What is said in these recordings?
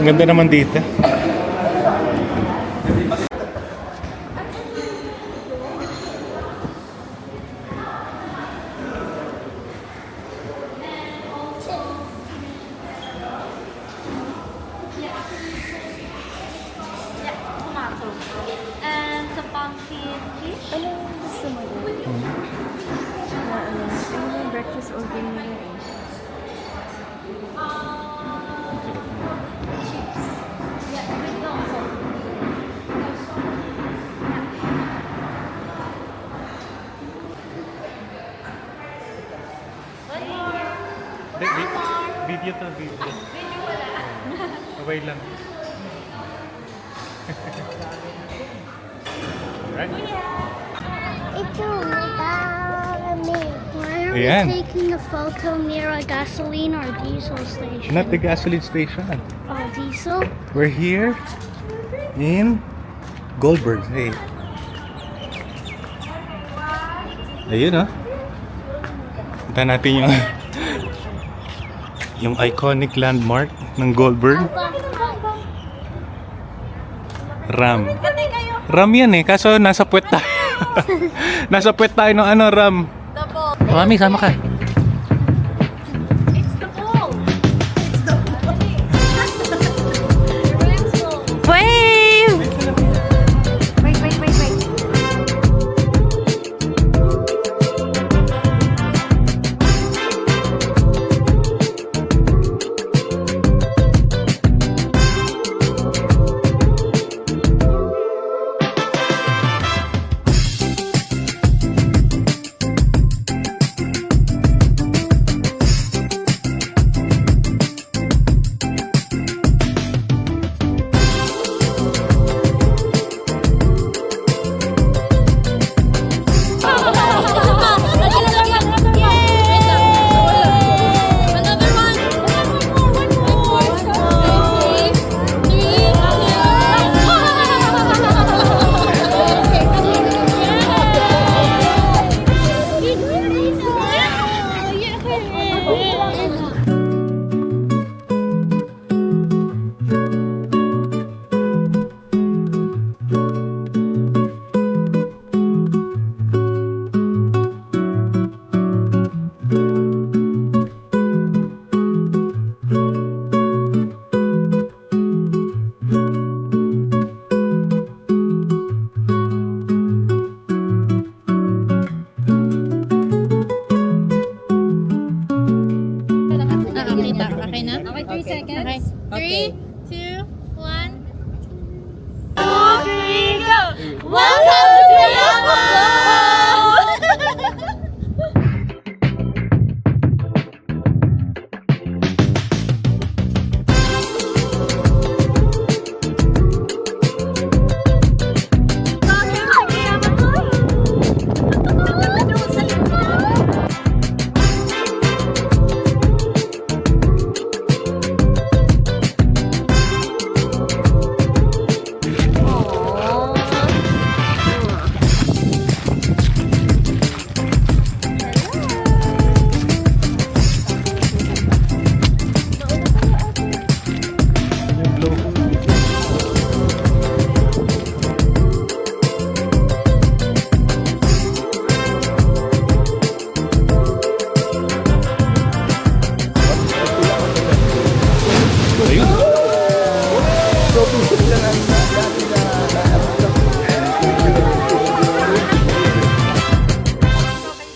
Ang ganda naman dito. And the pumpkin fish. Ano yung gusto mo doon? Na ano yung breakfast order mo yun eh. Yeah, with the also. Video to, video. Sabay lang. Right? It's a me. Why are Ayan. we taking a photo near a gasoline or diesel station? Not the gasoline station. Oh, diesel? We're here in Goldberg. Hey. Ayun oh. Punta natin yung yung iconic landmark ng Goldberg. Ram. Ram yan eh, kaso nasa puwet tayo. Nasa puwet tayo ng ano, Ram. Mami, sama ka. It's the ball. It's the ball. Wave! Wait. Okay na? Okay, 3 seconds. Okay. 3, 2, 1. 2, 3, go! Welcome to Tiago!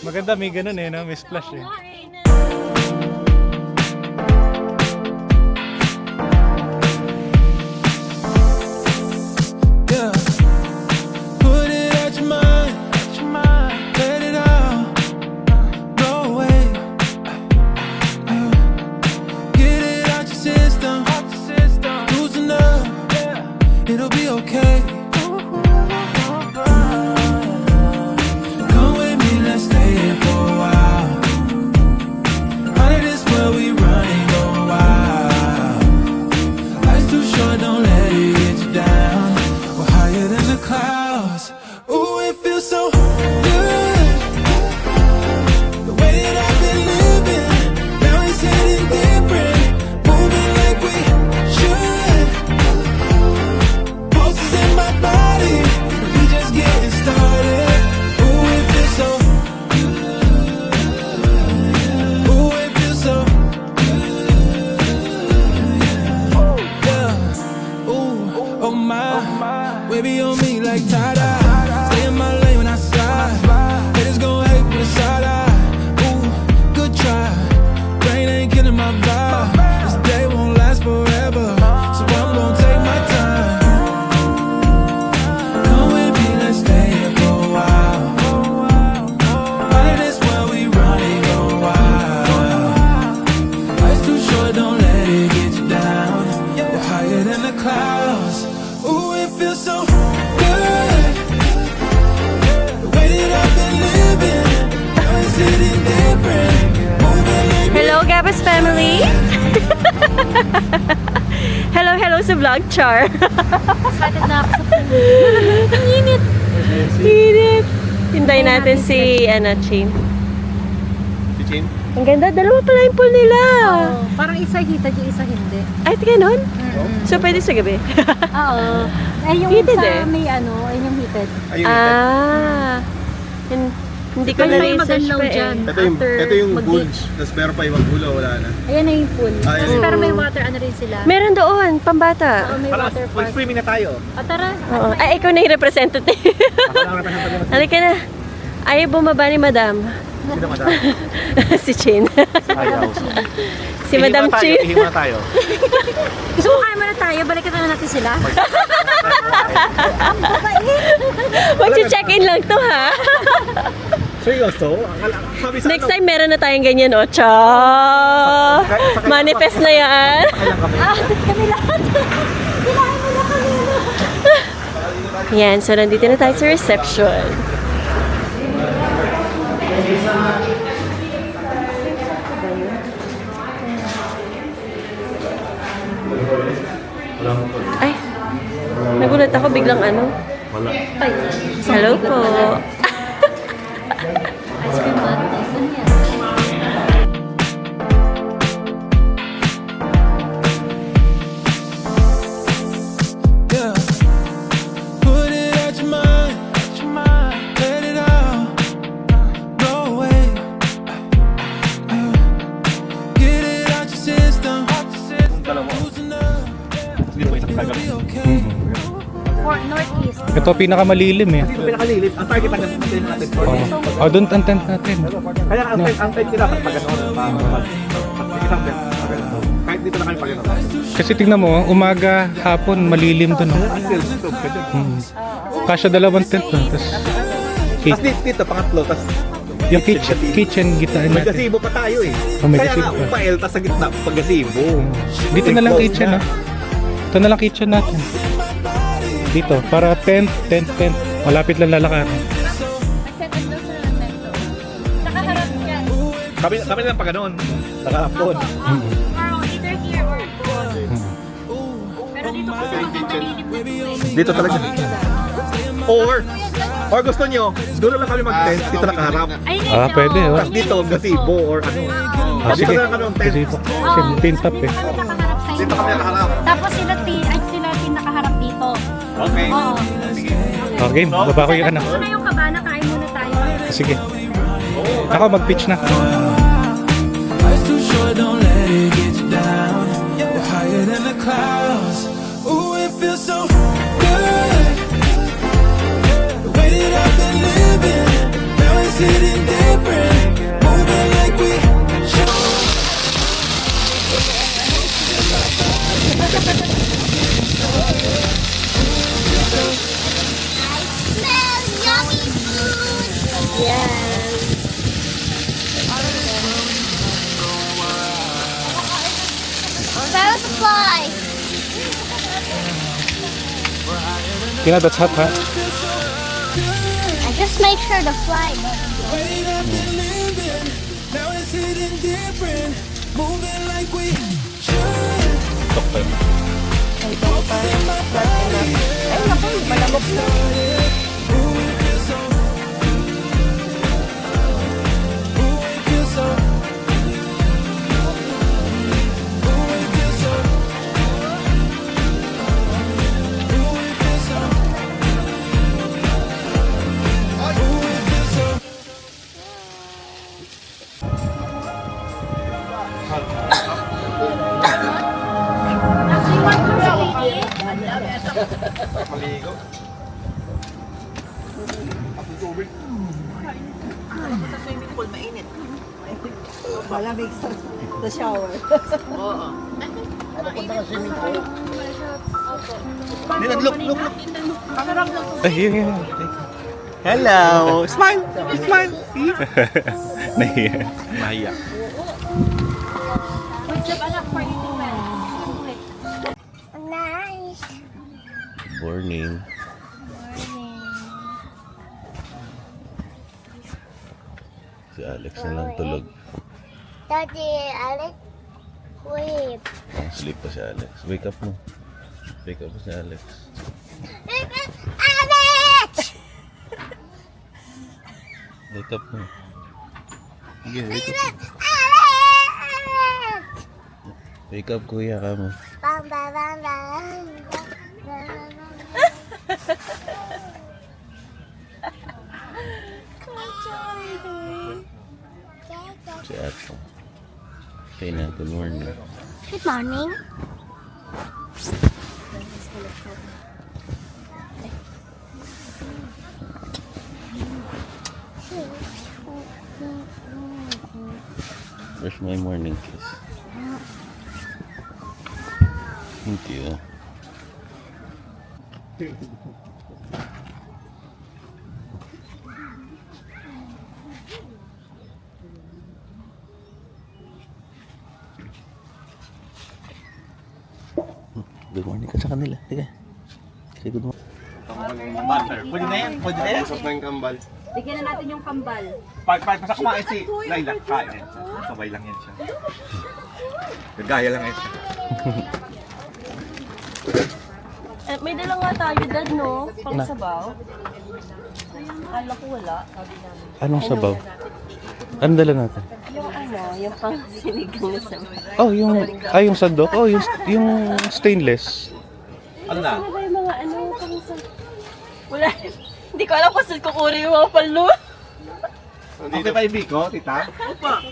Maganda, may ganun eh, no? May splash eh. Yeah. Put it out your mind. Let it out. Blow away. Get it out your system. Loosen up. It'll be okay. Come with me, let's stay here for a while. Out of this world we running, go wild. Life's too short, don't let it get you down. We're higher than the clouds. Ooh, it feels so good. The way that I've been living, now it's hitting different. Moving like we should. Hello sa vlog, Char. Excited na ako sa pool. Init. Hintayin natin si Chin. Si Chin? Ang ganda, dalawa pala yung pool nila. Oh, parang isa heated yung isa hindi. Ay, ganun? So, pwede sa gabi? Oo. Eh, yung Heated sa eh. may ano, ay yung heated. Ayun. Hindi ko Ito na yung na-research magalaw pa eh. dyan. Ito yung, After ito yung pool. mag-beach. Tapos meron pa ibang pool o wala na. Ayan na yung pool. Ah, Tapos yun. pero may water, ano rin sila. Meron doon, pambata. Oo, may water park. swimming na tayo. Tara. Oo. Ay, ikaw na yung representative. Halika na. Ayaw bumaba ni Madam. Sino madam? Si Chin. Ayaw. Si Madam Chin. Ihima na tayo. Gusto mo kaya muna tayo, balikan na natin sila. Mag-check-in lang to, ha? Seryoso? Sabi sa Next time, meron na tayong ganyan, o. Cha! Manifest na yan. Kami lahat. Kailangan mo na kami. Yan, so nandito na tayo sa reception. Ay, nagulat ako biglang ano. Wala. Hello po. Ice cream man. Saan yan? Yeah. Put it out your mind. Let it out. Go away. Get it out your system. Loosen up. Be okay. For Northeast. Ito pinakamalilim eh. Pinakalilit. Ang target ang natin natin. Oh, doon ang tent natin. Kaya ang tent nila pag gano'n. Isang tent. Kahit dito na kayo pag gano'n. Kasi tingnan mo, umaga, hapon, malilim doon. Oh. Kasya dalawang tent doon. Tapos, Tapos dito, pangatlo. Tapos yung kitchen gitaan may natin. gazebo pa tayo eh. Oh, may Kaya gazebo nga, pa. upael, tapos sa gitna, pag gazebo. Dito na lang kitchen, no? Ito na lang kitchen natin. Dito, para tent. Malapit lang lalakarin. Mag-set up daw sa lamento. Nakaharap yan. Kami lang pa gano'n. Nakarap doon. Or either here or doon. Pero dito kasi malilim. Dito talaga. Or gusto nyo, siguro lang kami mag-tent, dito nakaharap. Ay, Ah, pwede, oh. Tapos dito, gazebo or ano. Ah, Dito sige. na lang kami mag-tent. Kasi po. Kasi tintap eh. Kami nakaharap sa Dito kami nakaharap. Tapos sila tin nakaharap dito. Okay. Oo. Okay, baba ko yung ano. Ito na yung kabana, kain muna tayo. Sige. Ako, mag-pitch na. Life's too short, don't let it get you down. We're higher than the clouds. Ooh, it feels so good. The way that I've been living, now it's hitting different. Moving like we should. Smell yummy food. Yes. Smell the fly. Tina, that's hot, ha? I just make sure the fly doesn't The way that I've been living, now it's hitting different. Moving like we should. Look. Ay, yun. Hello. Smile. Smile. Nahiya. Mahiya. Good job, anak, for eating well. Nice. Morning. Si Alex na lang tulog. Daddy, Alex. Wait. Oh, sleep pa si Alex. Wake up mo. Wake up pa si Alex. Alex! Wake up mo. Sige, wake up. Alex! Wake up, kuya ka mo. Bam, bam, bam, bam. Si Ate. Okay na, good morning. Good morning. Where's my morning kiss? Thank you. Good morning ka sa kanila. Sige. Say good morning. Pwede na yan, pwede na yan. Pasok na yung kambal. Bigyan na natin yung kambal. Pasok kumain si Laila. Kain. Sabay lang yan siya. Gagaya lang yan siya. May dala nga tayo, Dad, no? Pang sabaw. Kala ko wala. Anong sabaw? Anong dala natin? Yung yung pang sinigang na sabaw. Oh, yung sandok. Oh, yung stainless. Ano na? Ano ba yung mga pang sabaw? Wala. Hindi ko alam kung saan kukunin yung mga palo. Okay pa yung biko, tita? Opa.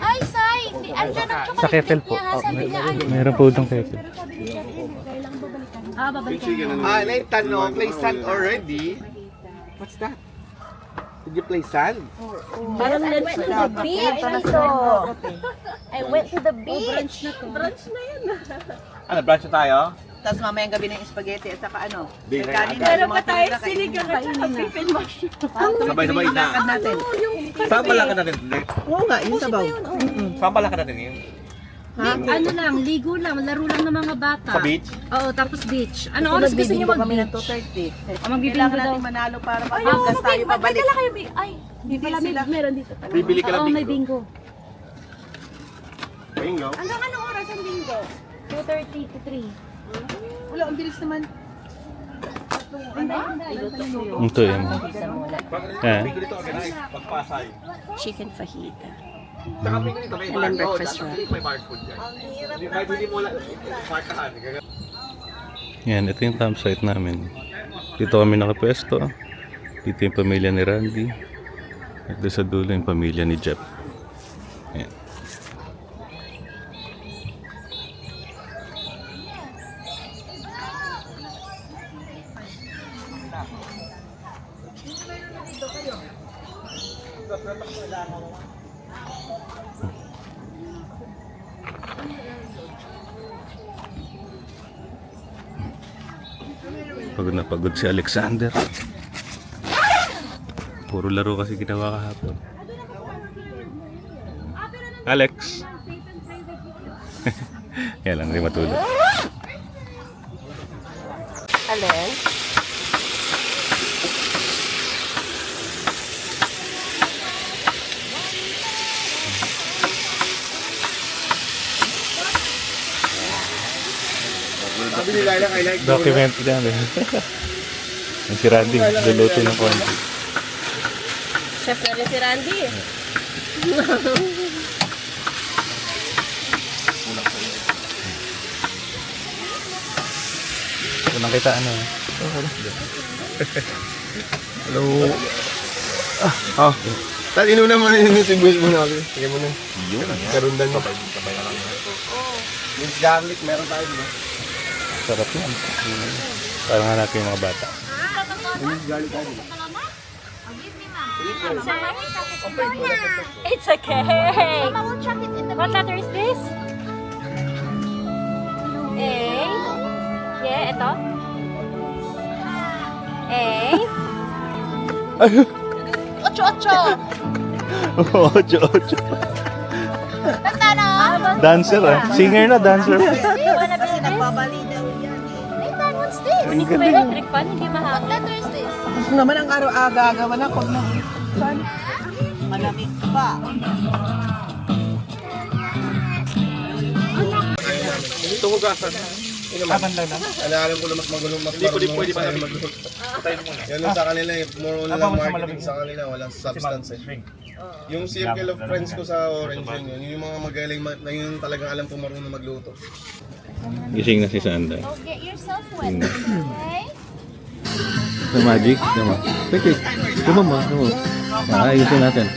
Ay, Sai! Andyan ang Sa kettle po. Oh, meron po itong kettle. Nathan, no? Play sand already. What's that? Did you play sand? Parang let's to the beach dito. I went to the beach. Brunch na yun. Ano, brunch na tayo? Tapos mamayang gabi ng spaghetti at saka ano. Di na kanin yan. na Meron yung pa mga tayo tinira, sinigang at saka beef and mushroom. Sabay-sabay na. lakad natin. Saan pala ka natin? Oo nga, yung sabaw. Saan pala ka natin yun? Ano lang, ligo lang, laro lang ng mga bata. Sa beach? Oo, tapos beach. Ano oras gusto niyo kami ng mag-beach? 2:30. magbibingo Kailangan daw. natin manalo para makagas tayo pabalik. Ay, hindi pala meron dito. Bibili ka Oo, lang may bingo. bingo. Bingo? Hanggang anong oras ang bingo? 2:30 to 3. Wala, ang bilis naman. Ito yun. Eh? Bingo dito, organize. Pagpasay. Chicken fajita. Tsaka bingo dito, may And then bar. breakfast Oh, dapat may bar food dyan. Kahit hindi mo wala, markahan. Yan, ito yung campsite namin. Dito kami nakapwesto. Dito yung pamilya ni Randy. At doon sa dulo yung pamilya ni Jeff. Yan. Pagod na pagod si Alexander. Puro laro kasi ginawa kahapon. Alex! Yan lang, hindi matulog. Alin? Sabi ni Laila, I like Documentary namin. Yung si Randy, luluto ng konti. Chef na rin si Randy. Unang kita ano. Hello. Ah. Tal inuna mo na yung sibuyas mo na. Sige mo na. Yun. Karundan mo. Sabay na lang. Yung garlic, meron tayo diba? Sarap yan. Parang hanapin yung mga bata. Yung garlic tayo. It's okay. What letter is this? A. Yeah, ito. A. Ocho. Ocho. Dancer ah. Singer na, dancer. Kasi nagpabali daw yan eh. Nathan, what's this? Hindi ko may electric fan, hindi What mahangin. letter is this? Gusto naman ang araw-aga, gawa na kung malamig pa. Dito hugasan. Aban lang na. Alam ko na mas magulong mas marunong pwede pa namin magluto. Yan lang sa kanila eh. More on lang marketing sa kanila. Walang substance eh. Yung circle of friends ko sa Orange yun. Yung mga magaling na yun talagang alam ko marunong magluto. Gising na si Sanda. Don't get yourself wet, okay? Sa magic, tama. Peke, tama ma, tama. Ayusin natin.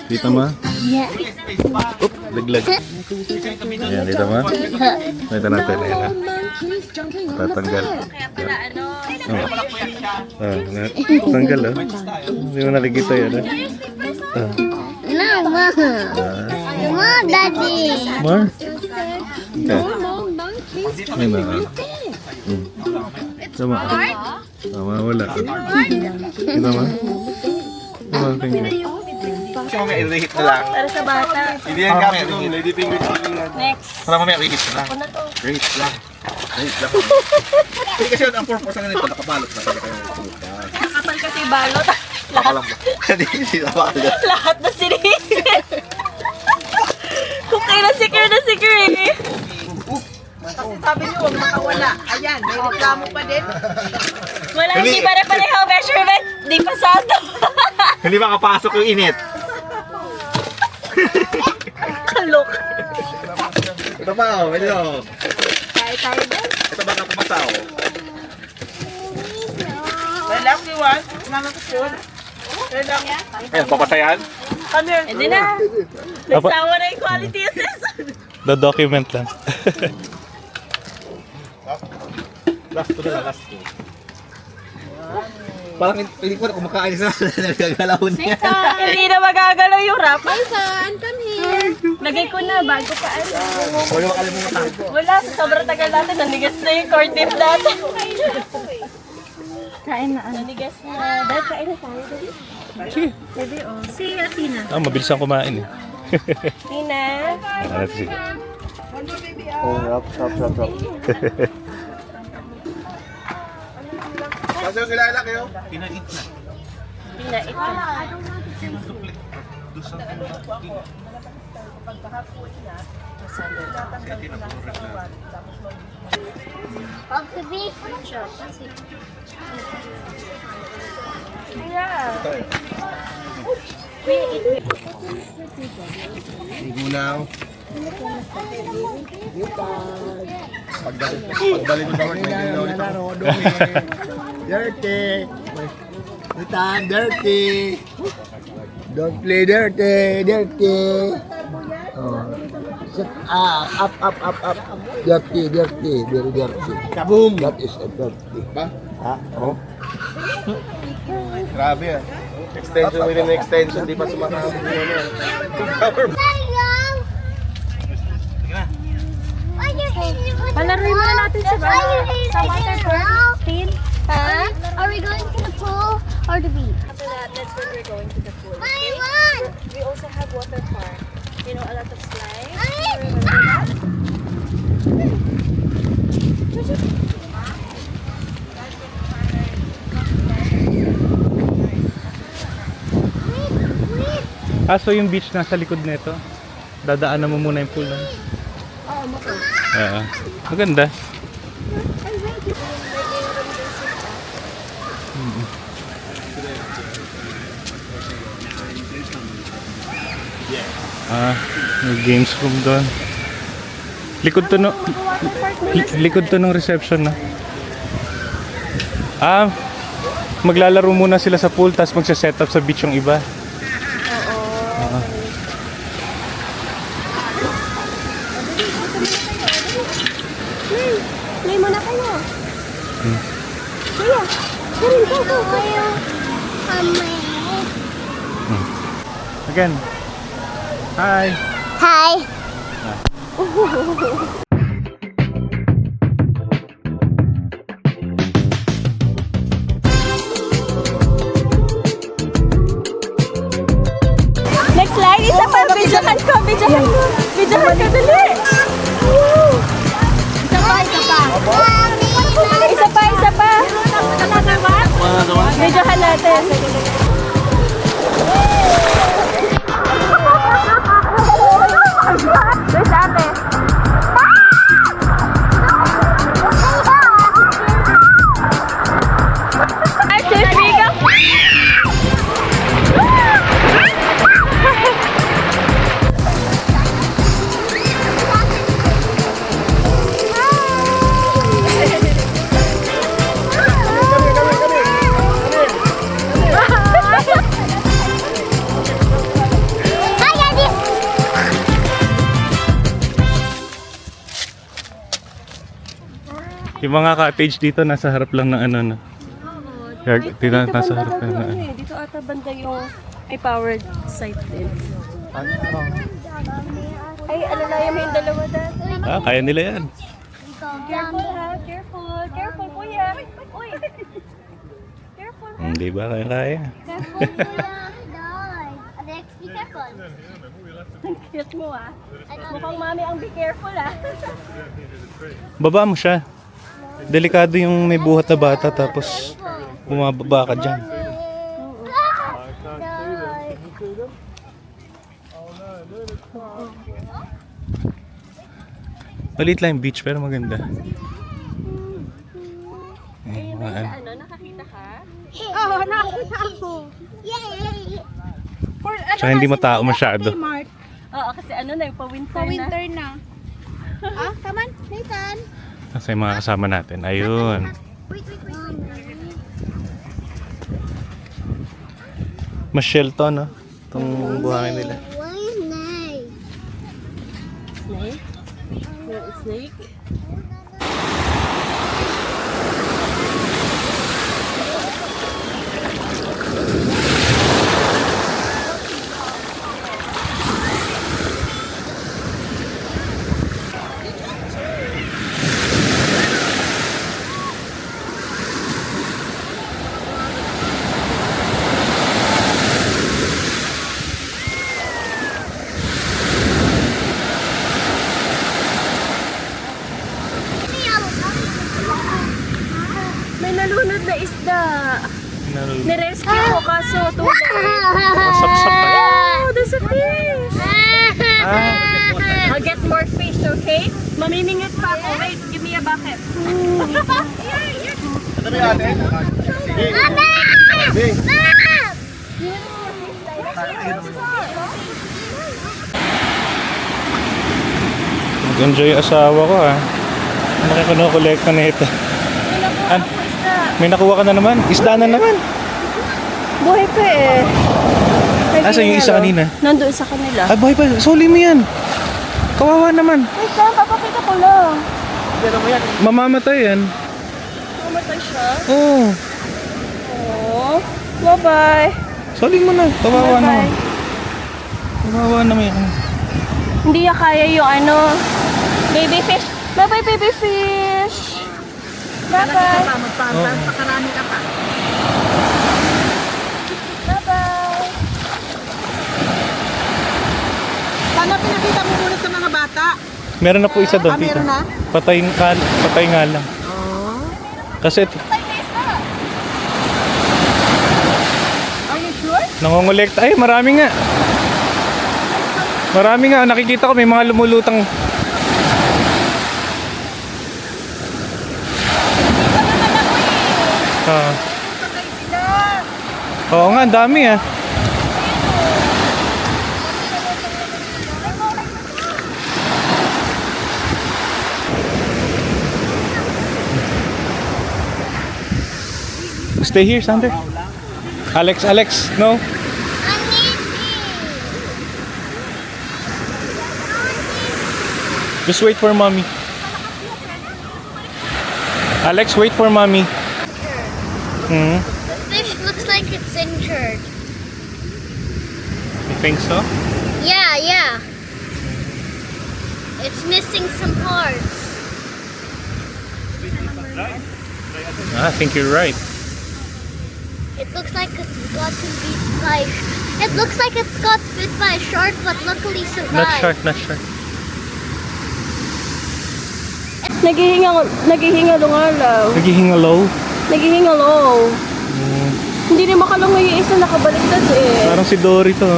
Dito ma. Yeah. Oop, laglag. Ayan, dito ma. Ito natin, ayan na. Tatanggal. Tanggal oh. Hindi mo nakikita yan ah. No, Mom. Mom, Daddy. Mar? Okay. Ayan na. Tama. Tama, wala. Ito ma. Tama, finger. Kasi mamaya i-hit na lang. Para sa bata. Hindi yan kami. Lady finger chilling lang. Next. Para mamaya i-hit na lang. Ako na to. I-hit lang. I-hit lang. Hindi kasi yun ang purpose ng ganito. Nakabalot na talaga yung putas. Kapal kasi balot. Nakalam ba? Hindi sinabalot. Lahat na sinisi. Kung kayo na secure eh. Kasi sabi niyo, huwag makawala. Ayan, may reklamo pa din. Wala, hindi pare-pareho measurement. Di pasado. Hindi makapasok yung init. Kalok. Ito pa oh, medyo. Tayo din. Ito baka pumasaw. Relax, Iwan. Mama ko yun. Relax. Ayan, papasayan. Come here. Hindi na. Nagsawa na yung quality assessment. Do-document lang. Last to na lang, last to. Parang hindi ko na kumakain sa nagagalaw niya. Hindi na magagalaw yung rap. Son, come here. Lagay ko na bago pa ano. Huwag mo makalimutan. Wala, sa sobrang tagal natin, nanigas na yung corn beef natin. Kain na. Nanigas na. Dahil kain na tayo. Sige. Pwede oh. Si Athena. Mabilis ang kumain eh. Tina. Sige. Oh, rap. Kasi sila anak kayo? Pinag-eat na. Tina, ito. Of the beef. Gunaw. Pagbalik ko sa work, may ginaw nito. Dirty. Kita dirty. Don't play dirty. Dirty. Oh. Sit up. Dirty. Very dirty. Kaboom. That is a dirty. Ba? Ha? Oh. Grabe ah. Extension within extension, di pa sumakabot yung ano eh. Cover. Palaruin mo na natin sa water field. Huh? Are we going to the pool or the beach? After that, that's when we're going to the pool. I want. We also have water park. You know, a lot of slides. So yung beach nasa likod nito. Dadaanan mo muna yung pool nun. Maganda. May games room doon. Likod to ng reception na. Maglalaro muna sila sa pool tapos magse-set up sa beach yung iba. Play mo na kayo. Again. Hi. Hi. Next slide, isa pa. Videohan ko, videohan dali. Isa pa. Videohan natin. Where's ate? Yung mga cottage dito nasa harap lang ng ano na. Dito nasa harap lang ng ano. Dito ata banda yung may powered site din. Ay, alalayan mo yung dalawa dati. Kaya nila yan. Careful ha, careful. Careful, kuya. Uy. Careful. Hindi ba kaya? Alex, be careful. Cute mo ah. Mukhang mami ang be careful ah. Baba mo siya. Delikado yung may buhat na bata tapos bumababa ka dyan. Maliit lang yung beach pero maganda. Ano, nakakita ka? Oo, nakakita ako. Yay! Tsaka hindi matao masyado. Oo, kasi ano na, pa-winter na. Winter na. Come on, Nathan. Kasi yung mga kasama natin. Ayun. Wait. Mas-shell to, no? Itong buhangin nila. Why snake? Snake? You're a snake? May nalunod na isda. Nirescue ko kaso tulad. Sapsap pa. Oh, there's a fish. I'll get more fish, okay? Mamimingit pa ako. Wait, give me a bucket. Mag-enjoy yung asawa ko, ha? Ano kayo kinukolekta na ito? May nakuha ka na naman? Isda na naman? Buhay pa eh. Asan yung isa kanina? Nandun sa kanila. Buhay pa. Suli mo yan. Kawawa naman. Wait lang, papakita ko lang. Mamamatay yan. Mamatay siya. Oo. Oh. Bye-bye. Soli mo na. Kawawa naman. Bye-bye. Kawawa naman yan. Hindi niya kaya yung ano, baby fish. Bye-bye, baby fish. Bye-bye. Pakarami ka pa. Bye-bye. Sana pinakita mo muna sa mga bata. Meron na po isa doon, tita. Meron na? Patay nga lang. Kasi ito, Are you sure? nangongolekta. Ay, marami nga. Marami nga. Nakikita ko may mga lumulutang. Oo nga, ang dami ah. Stay here, Sander. Alex, no? Just wait for mommy. Alex, wait for mommy. Hmm? The fish looks like it's injured. You think so? Yeah. It's missing some parts. I think you're right. It looks like it's got bit by. It looks like it's got bit by a shark, but luckily survived. Not shark. Naghihingalo. Naghihingalaw. Naghihingalo. Hindi rin makalangoy yung isa, nakabaliktad eh. Parang si Dory to.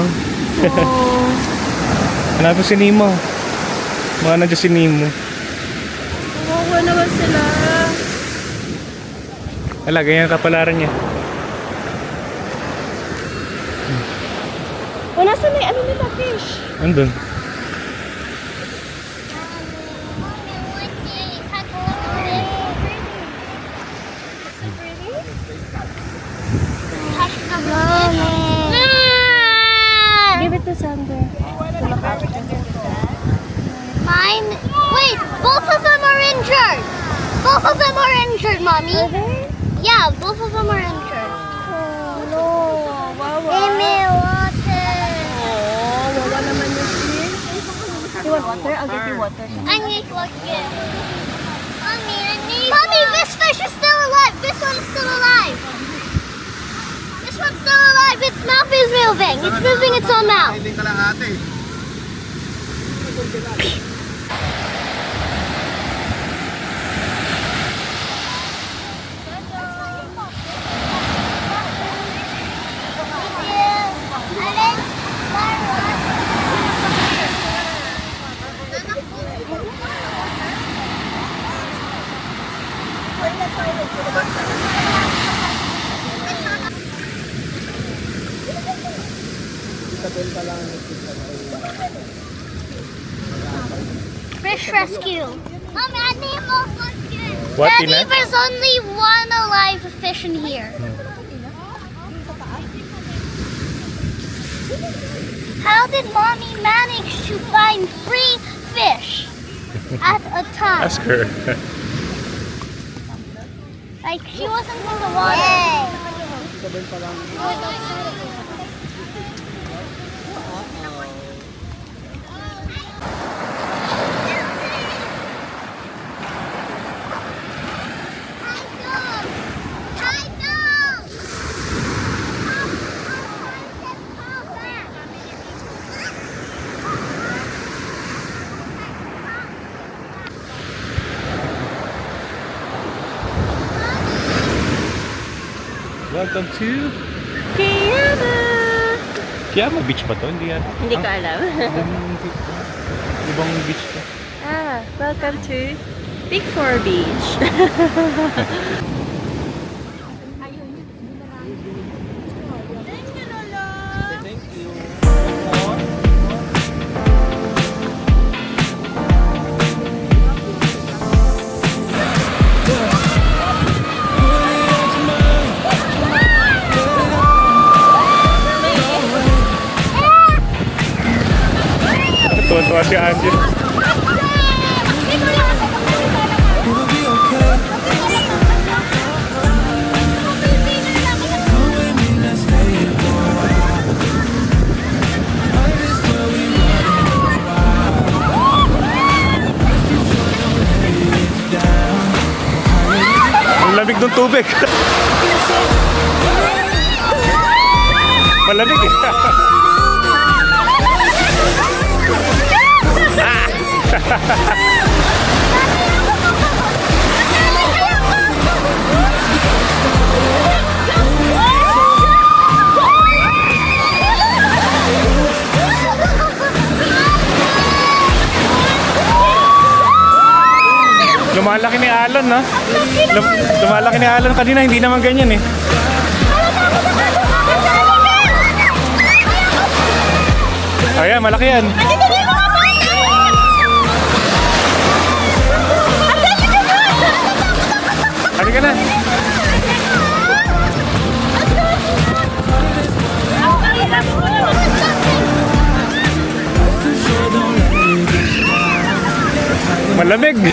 Hanapin si Nemo. Mga nandiyan si Nemo. Kawawa naman sila. Wala, ganyan kapalaran niya. O, nasa na ano nila, fish? Andun. Give it to Sander. Mine. Wait, both of them are injured. Both of them are injured, Mommy. Yeah, both of them are injured. Oh, no. Wawa. Give me water. Oh, wawa naman yung fish. You want water? I'll give you water. I need water. Mommy, I need Mommy, this fish is still alive. This one is still alive. This one's still alive. Its mouth is moving. It's moving its own mouth. Hindi ka lang ate. Fish rescue. Mommy, I need more water. What, Daddy, Ina? there's only one alive fish in here. How did Mommy manage to find 3 fish at a time? Ask her. Like, she wasn't in the water. Welcome to Kiama! Kiama Beach ba to? Hindi yan. Hindi ko alam. Ibang beach to. Welcome to Big Four Beach. Tuwa-tuwa si Angel. We'll be okay. Come with me, let's stay here for a while. Out of this world we running a while. Don't let it get you down. Ang lamig ng tubig. Malamig eh. Lumalaki ni Alon, no? Lumalaki ni Alon kanina, hindi naman ganyan eh. Ayan, malaki yan. Halika na. Malamig. Good